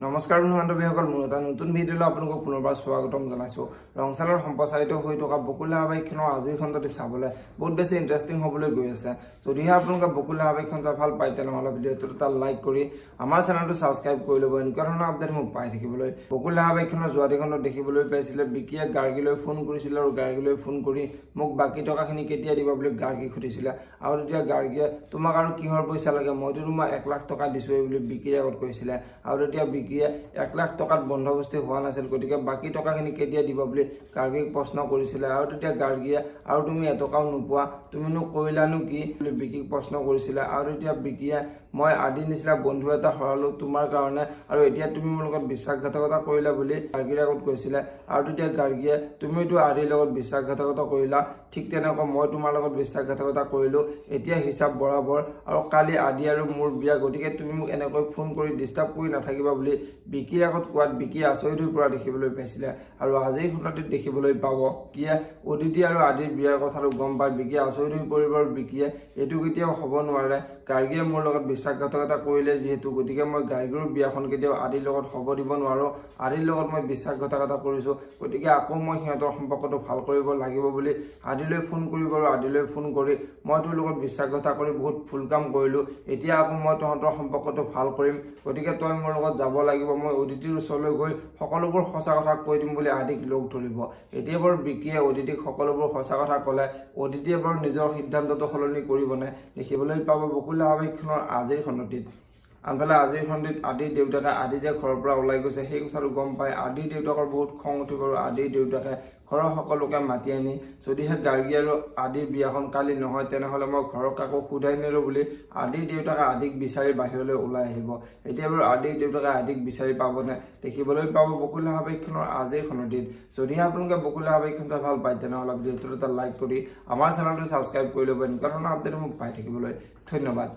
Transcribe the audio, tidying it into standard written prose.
নমস্কাৰ বন্ধু বান্ধৱীসকল, মোৰ এটা নতুন ভিডিঅ'লৈ আপোনালোকক পুনৰবাৰ স্বাগতম জনাইছোঁ। ৰংচালৰ সম্প্ৰচাৰিত হৈ থকা বকুল ধাৰাবাহিকখনৰ আজিৰ খণ্ডটি চাবলৈ বহুত বেছি ইণ্টাৰেষ্টিং হ'বলৈ গৈ আছে। যদিহে আপোনালোকে বকুল ধাৰাবাহিকখন চাই ভাল পায় তেনেহ'লে ভিডিঅ'টোত এটা লাইক কৰি আমাৰ চেনেলটো ছাবস্ক্ৰাইব কৰি ল'ব, এনেকুৱা ধৰণৰ আপডেট মোক পাই থাকিবলৈ। বকুল ধাৰাবাহিকখনৰ যোৱাদিখনত দেখিবলৈ পাইছিলে বিকিয়ে গাৰ্গীলৈ ফোন কৰিছিলে আৰু গাৰ্গীলৈ ফোন কৰি মোক বাকী টকাখিনি কেতিয়া দিব বুলি গাৰ্গীক সুধিছিলে। আৰু তেতিয়া গাৰ্গীয়ে তোমাক আৰু কিহৰ পইচা লাগে, মইতো তোমাক 1 লাখ টকা দিছোঁৱেই বুলি বিকিৰ আগত কৈছিলে। আৰু তেতিয়া বিকিয়ে 1 লাখ টকাত বন্দবস্তি হোৱা নাছিল, গতিকে বাকী টকাখিনি কেতিয়া দিব বুলি গাৰ্গীক প্ৰশ্ন কৰিছিলে। আৰু তেতিয়া গাৰ্গীয়ে আৰু তুমি এটকাও নোপোৱা, তুমিনো কৰিলানো কি বুলি বিকিক প্ৰশ্ন কৰিছিলে। আৰু তেতিয়া বিকিয়ে মই আদি নিচিনা বন্ধু এটা হৰালো তোমাৰ কাৰণে, আৰু এতিয়া তুমি মোৰ লগত বিশ্বাসঘাতকতা কৰিলা বুলি গাৰ্গীৰ আগত কৈছিলে। আৰু তেতিয়া গাৰ্গীয়ে তুমিতো আদিৰ লগত বিশ্বাসঘাতকতা কৰিলা, ঠিক তেনেকৈ মই তোমাৰ লগত বিশ্বাসঘাতকতা কৰিলোঁ, এতিয়া হিচাপ বৰাবৰ, আৰু কালি আদি আৰু মোৰ বিয়া, গতিকে তুমি মোক এনেকৈ ফোন কৰি ডিষ্টাৰ্ব কৰি নাথাকিবা বুলি বিকিৰ আগত কোৱাত বিকি আচৰিত হৈ পৰা দেখিবলৈ পাইছিলে। আৰু আজিৰ খণ্ডটিত দেখিবলৈ পাব কিয়ে অদিতি আৰু আদিৰ বিয়াৰ কথাটো গম পাই বিকিয়ে আচৰিত হৈ পৰিব, আৰু বিকিয়ে এইটো কেতিয়াও হ'ব নোৱাৰে, গাৰ্গীয়ে মোৰ লগত বিশ্বাসঘাতকতা কৰিলে যিহেতু, গতিকে মই গাৰ্গীৰ বিয়াখন কেতিয়াও আদিৰ লগত হ'ব দিব নোৱাৰোঁ, আদিৰ লগত মই বিশ্বাসঘাতকতা কৰিছোঁ, গতিকে আকৌ মই সিহঁতৰ সম্পৰ্কটো ভাল কৰিব লাগিব বুলি আদিলৈ ফোন কৰিব। আৰু আদিলৈ ফোন কৰি মই তোৰ লগত বিশ্বাসঘাতকতা কৰি বহুত ভুল কাম কৰিলোঁ, এতিয়া আকৌ মই তহঁতৰ সম্পৰ্কটো ভাল কৰিম, গতিকে তই মোৰ লগত যাব লাগিব, মই অদিতিৰ ওচৰলৈ গৈ সকলোবোৰ সঁচা কথা কৈ দিম বুলি আদিক লগ ধৰিব। এতিয়া বাৰু বিকিয়ে অদিতিক সকলোবোৰ সঁচা কথা ক'লে, অদিতিয়ে বাৰু নিজৰ সিদ্ধান্তটো সলনি কৰিবনে দেখিবলৈ পাব বকুল ধাৰাবাহিকখনৰ আজিৰ খণ্ডটিত। আনফালে আজিৰ খণ্ডটিত আদিৰ দেউতাকে আদি যে ঘৰৰ পৰা ওলাই গৈছে সেই কথাটো গম পাই আদিৰ দেউতাকৰ বহুত খং উঠিব, আৰু আদিৰ দেউতাকে ঘৰৰ সকলোকে মাতি আনি যদিহে গাৰ্গী আৰু আদিৰ বিয়াখন কালি নহয় তেনেহ'লে মই ঘৰৰ কাকো সোধাই নিলোঁ বুলি আদিৰ দেউতাকে আদিক বিচাৰি বাহিৰলৈ ওলাই আহিব। এতিয়া বাৰু আদিৰ দেউতাকে আদিক বিচাৰি পাবনে দেখিবলৈ পাব বকুল ধাৰাবাহিকখনৰ আজিৰ খণ্ডটিত। যদিহে আপোনালোকে বকুল ধাৰাবাহিকখন চাই ভাল পায় তেনেহ'লে ভিডিঅ'টোত এটা লাইক কৰি আমাৰ চেনেলটো ছাবস্ক্ৰাইব কৰি ল'ব, এনেকুৱা ধৰণৰ আপডেট মোক পাই থাকিবলৈ। ধন্যবাদ।